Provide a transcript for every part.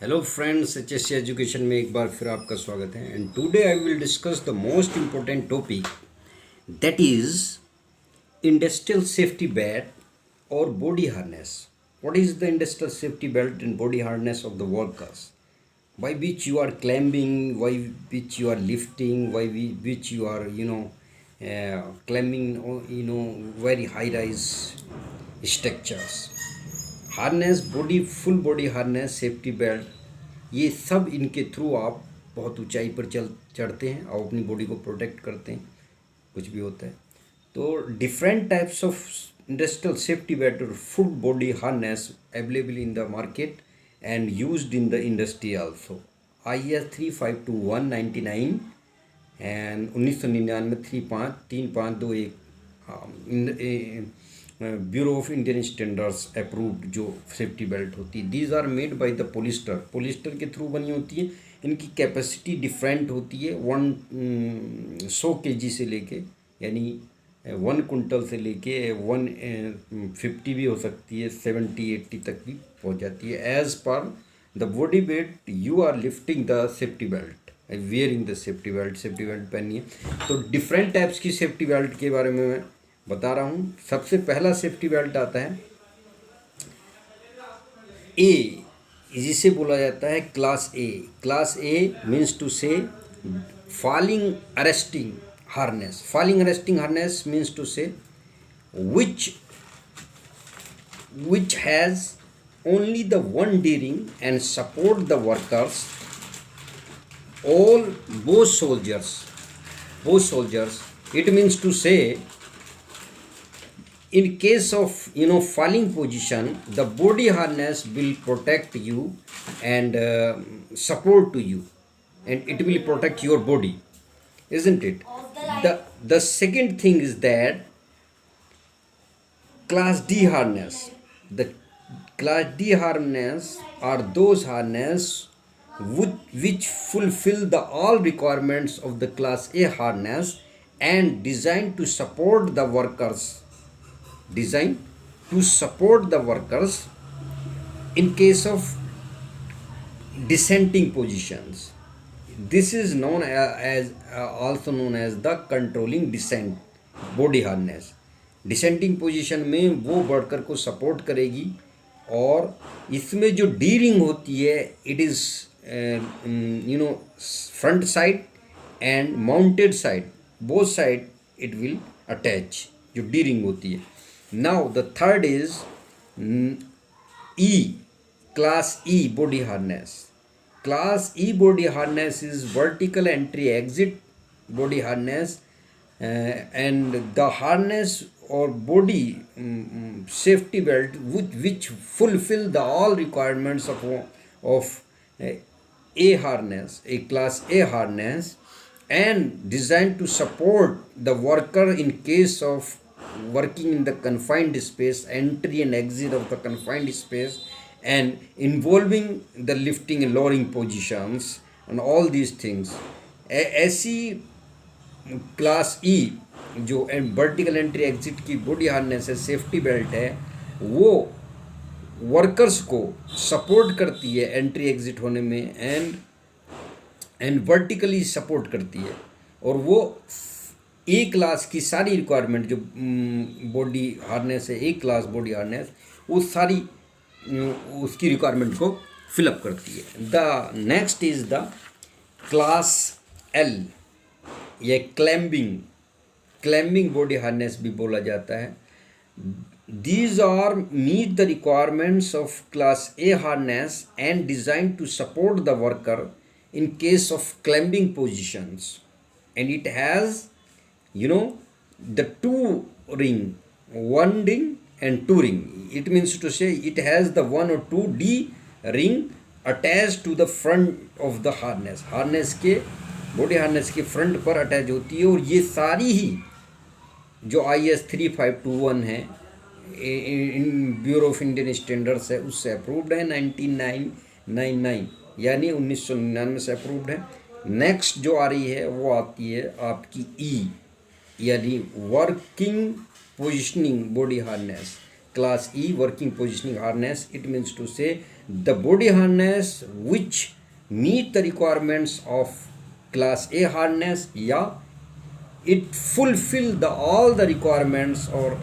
Hello friends, HSC education में एक बार फिर आपका स्वागत है। And today I will discuss the most important topic, that is industrial safety belt और body harness. What is the industrial safety belt and body harness of the workers, by which you are climbing, by which you are lifting, which you are climbing, very high rise structures. Harness, body, full body harness, safety belt, ये सब इनके through आप बहुत ऊंचाई पर चढ़ते हैं और अपनी बॉडी को प्रोटेक्ट करते हैं, कुछ भी होता है तो। Different types of industrial safety belt और full body harness available in the market and used in the industry also. IS 3521/99 and 1999 3521 bureau of Indian standards approved जो सेफ्टी बेल्ट होती है. These are made by the polyester के through बनी होती है. इनकी capacity different होती है. 100 kg से लेके, यानी 1 कुंटल से लेके 150 भी हो सकती है, 70-80 तक भी पहुंच जाती है. As per the body weight you are lifting the safety belt, wearing the safety belt पहनिए. तो डिफरेंट टाइप्स की सेफ्टी बेल्ट के बारे में मैं बता रहा हूँ. सबसे पहला सेफ्टी बेल्ट आता है ए, जिसे बोला जाता है class A. Class A means to say falling arresting harness. Falling arresting harness means to say which has only the one D-ring and support the workers, all both soldiers. It means to say, in case of falling position, the body harness will protect you and support to you, and it will protect your body, isn't it? The second thing is that class D harness. The class D harness are those harness which fulfill the all requirements of the class A harness and designed to support the workers in case of descending positions. This is known as also known as the controlling descent body harness. Descending position में वो worker को support करेगी, और इसमें जो D ring होती है, it is front side and mounted side, both side it will attach, जो डी रिंग होती है. Now the third is E, class E body harness. Class E body harness is vertical entry exit body harness, and the harness or body safety belt which fulfill the all requirements of A harness, a class A harness, and designed to support the worker in case of working in the confined space, entry and exit of the confined space, and involving the lifting and lowering positions and all these things. ऐसी class ई जो vertical entry exit की body harness है, safety belt है, वो workers को support करती है entry exit होने में, एंड वर्टिकली सपोर्ट करती है. और वो ए क्लास की सारी रिक्वायरमेंट जो बॉडी हार्नेस है, ए क्लास बॉडी हार्नेस, वो सारी उसकी रिक्वायरमेंट को फिलअप करती है. The next is the class L, ये क्लैम्बिंग बॉडी हार्नेस भी बोला जाता है. These are meet the requirements of class A harness and designed to support the worker in case of climbing positions, and it has the one ring and two ring. It means to say it has the 1 or 2 D ring attached to the front of the harness. Harness के body harness के front पर attach होती है, और ये सारी ही जो IS 3521 है, ब्यूरो ऑफ इंडियन स्टैंडर्ड्स है, उससे अप्रूव्ड है. 1999 यानी 1999 से अप्रूव्ड है. नेक्स्ट जो आ रही है वो आती है आपकी ई, यानी working positioning body harness. Class E working positioning harness. It means to say the body harness which meet the requirements of class A harness, yeah, it fulfill all the requirements, or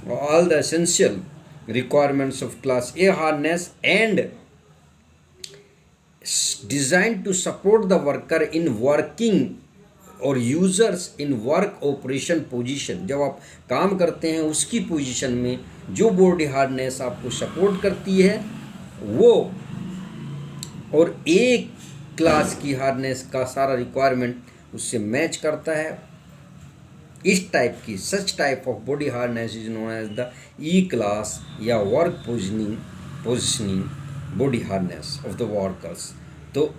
all the essential requirements of class A harness, and designed to support the worker in working और users in work operation position, जब आप काम करते हैं उसकी position में जो body hardness आपको सपोर्ट करती है वो, और एक क्लास की हार्डनेस का सारा रिक्वायरमेंट उससे मैच करता है, इस टाइप की such type of body hardness is known as the E class या work positioning body hardness of the workers. तो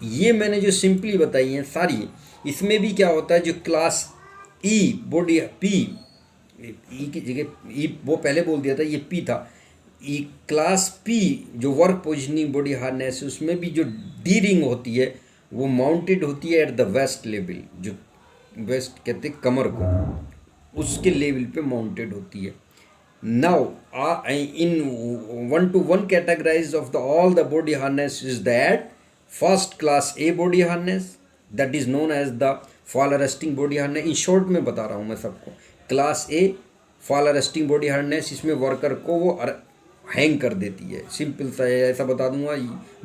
ये मैंने जो सिंपली बताई हैं सारी, इसमें भी क्या होता है, जो क्लास ई बॉडी पी, ई की जगह ई वो पहले बोल दिया था, ये पी था, ई क्लास पी जो वर्क पोजिशनिंग बॉडी हार्डनेस है, उसमें भी जो डी रिंग होती है वो माउंटेड होती है एट द वेस्ट लेवल, जो वेस्ट कहते हैं कमर को, उसके लेवल पे माउंटेड होती है। Now in 1 to 1 categorize of the all the body harness is that first class A body harness, that is known as the fall arresting body harness. In short में बता रहा हूँ मैं सबको, class A fall arresting body harness, इसमें worker को वो hang कर देती है, सिंपल सा है, ऐसा बता दूंगा,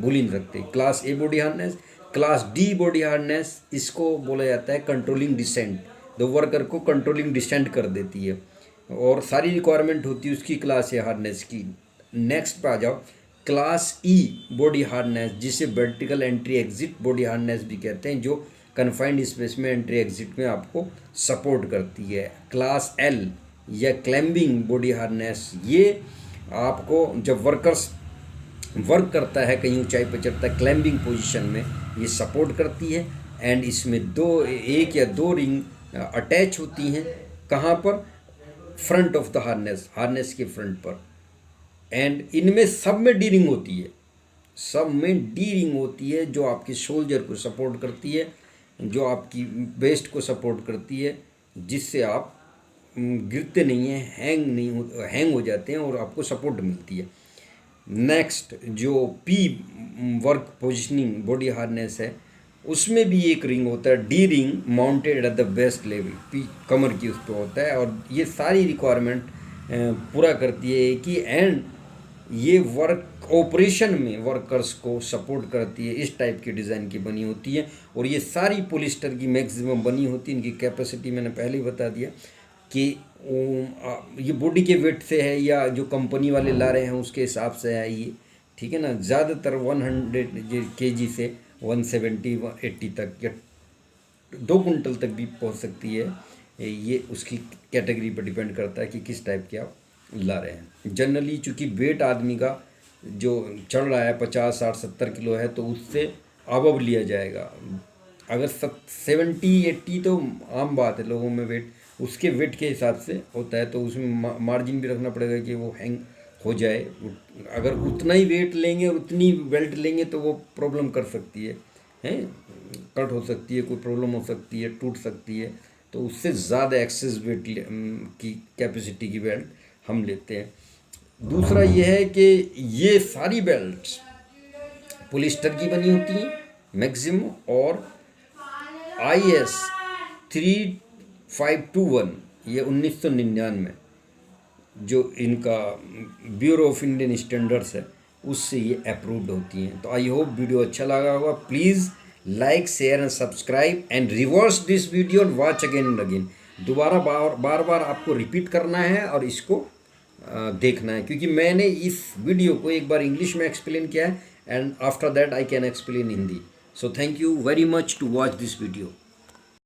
भूल ही नहीं सकते। Class A body harness. Class D body harness, इसको बोला जाता है कंट्रोलिंग डिसेंट, तो वर्कर को कंट्रोलिंग डिसेंट कर देती है और सारी रिक्वायरमेंट होती है उसकी क्लास ए हार्नेस की। नेक्स्ट पे आ जाओ, क्लास ई बॉडी हार्नेस, जिसे vertical entry exit body harness भी कहते हैं, जो कन्फाइंड स्पेस में एंट्री एग्जिट में आपको सपोर्ट करती है। क्लास एल या क्लैम्बिंग बॉडी हार्नेस, ये आपको जब वर्कर्स वर्क करता है कहीं ऊंचाई पर चढ़ता है क्लैम्बिंग पोजीशन में, ये सपोर्ट करती है। एंड इसमें एक या दो रिंग अटैच होती हैं, कहाँ पर, फ्रंट ऑफ द हार्नेस के फ्रंट पर। एंड इनमें सब में डी रिंग होती है, सब में डी रिंग होती है, जो आपके शोल्डर को सपोर्ट करती है, जो आपकी वेस्ट को सपोर्ट करती है, जिससे आप गिरते नहीं हैं, हैंग हो जाते हैं और आपको सपोर्ट मिलती है। नेक्स्ट जो P work positioning body harness है, उसमें भी एक रिंग होता है, D ring mounted at the best level, P कमर की उस पर होता है, और ये सारी रिक्वायरमेंट पूरा करती है कि एंड ये वर्क ऑपरेशन में वर्कर्स को सपोर्ट करती है, इस टाइप की डिज़ाइन की बनी होती है। और ये सारी पॉलिस्टर की मैक्सिमम बनी होती है, इनकी कैपेसिटी मैंने पहले ही बता दिया कि ये बॉडी के वेट से है या जो कंपनी वाले ला रहे हैं उसके हिसाब से है ये, ठीक है ना। ज़्यादातर 100 kg से 170-180 तक या 2 कुंटल तक भी पहुंच सकती है, ये उसकी कैटेगरी पर डिपेंड करता है कि किस टाइप के आप ला रहे हैं। जनरली चूँकि वेट आदमी का जो चढ़ रहा है 50, 60, 70 किलो है, तो उससे अबव लिया जाएगा। अगर 70-80 तो आम बात है लोगों में, वेट उसके वेट के हिसाब से होता है, तो उसमें मार्जिन भी रखना पड़ेगा कि वो हैंग हो जाए। अगर उतना ही वेट लेंगे और उतनी बेल्ट लेंगे तो वो प्रॉब्लम कर सकती है, कट हो सकती है, कोई प्रॉब्लम हो सकती है, टूट सकती है। तो उससे ज़्यादा एक्सेस वेट की कैपेसिटी की बेल्ट हम लेते हैं। दूसरा ये है कि ये सारी बेल्ट्स पॉलिस्टर की बनी होती हैं मैक्सिमम, और IS 3521 ये 1999 जो इनका ब्यूरो ऑफ इंडियन स्टैंडर्ड्स है उससे ये अप्रूव्ड होती हैं। तो आई होप वीडियो अच्छा लगा होगा। Please like, share and subscribe and reverse this video and watch again and again. दोबारा बार बार आपको रिपीट करना है और इसको देखना है, क्योंकि मैंने इस वीडियो को एक बार इंग्लिश में एक्सप्लेन किया है and after that I can explain Hindi. So thank you very much to watch this video.